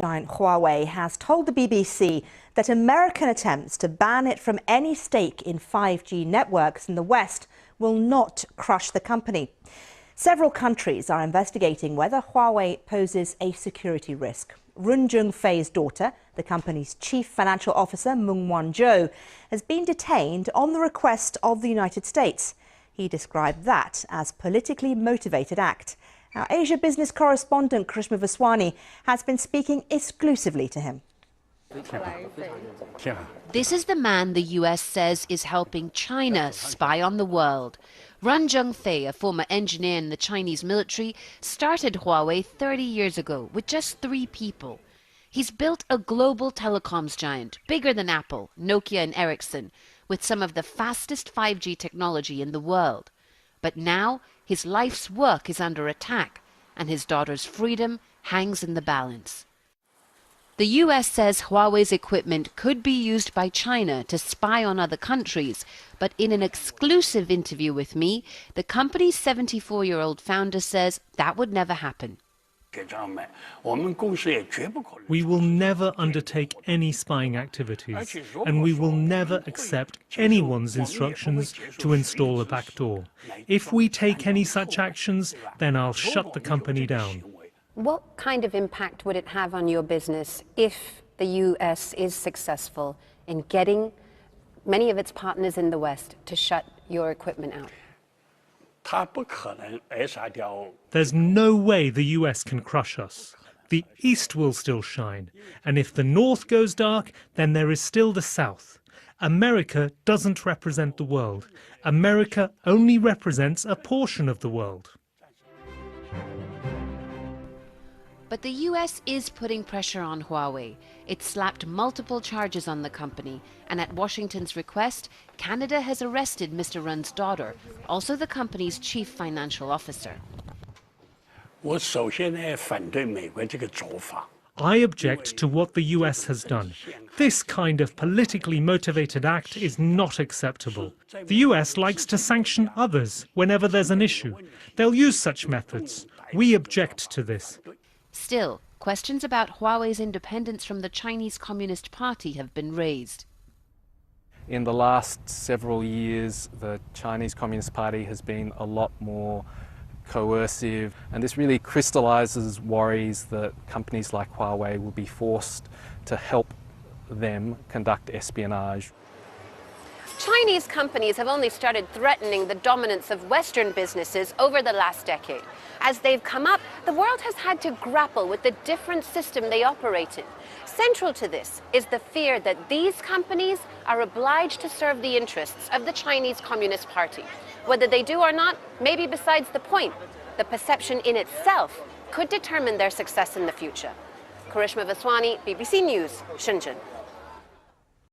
giant Huawei has told the BBC that American attempts to ban it from any stake in 5G networks in the West will not crush the company. Several countries are investigating whether Huawei poses a security risk. Ren Zhengfei's daughter, the company's chief financial officer, Meng Wanzhou, has been detained on the request of the United States. He described that as politically motivated act. Our Asia business correspondent Karishma Vaswani has been speaking exclusively to him. This is the man the US says is helping China spy on the world. Ren Zhengfei, a former engineer in the Chinese military, started Huawei 30 years ago with just 3 people. He's built a global telecoms giant, bigger than Apple, Nokia and Ericsson, with some of the fastest 5G technology in the world. But now his life's work is under attack, and his daughter's freedom hangs in the balance. The US says Huawei's equipment could be used by China to spy on other countries, but in an exclusive interview with me, the company's 74-year-old founder says that would never happen. We will never undertake any spying activities, and we will never accept anyone's instructions to install a backdoor. If we take any such actions, then I'll shut the company down. What kind of impact would it have on your business if the US is successful in getting many of its partners in the West to shut your equipment out? There's no way the US can crush us. The East will still shine, and if the North goes dark, then there is still the South. America doesn't represent the world. America only represents a portion of the world. But the US is putting pressure on Huawei. It slapped multiple charges on the company, and at Washington's request, Canada has arrested Mr. Ren's daughter, also the company's chief financial officer. I object to what the US has done. This kind of politically motivated act is not acceptable. The US likes to sanction others whenever there's an issue. They'll use such methods. We object to this. Still, questions about Huawei's independence from the Chinese Communist Party have been raised. In the last several years, the Chinese Communist Party has been a lot more coercive, and this really crystallizes worries that companies like Huawei will be forced to help them conduct espionage. Chinese companies have only started threatening the dominance of Western businesses over the last decade. As they've come up, the world has had to grapple with the different system they operate in. Central to this is the fear that these companies are obliged to serve the interests of the Chinese Communist Party. Whether they do or not may be besides the point. The perception in itself could determine their success in the future. Karishma Vaswani, BBC News, Shenzhen.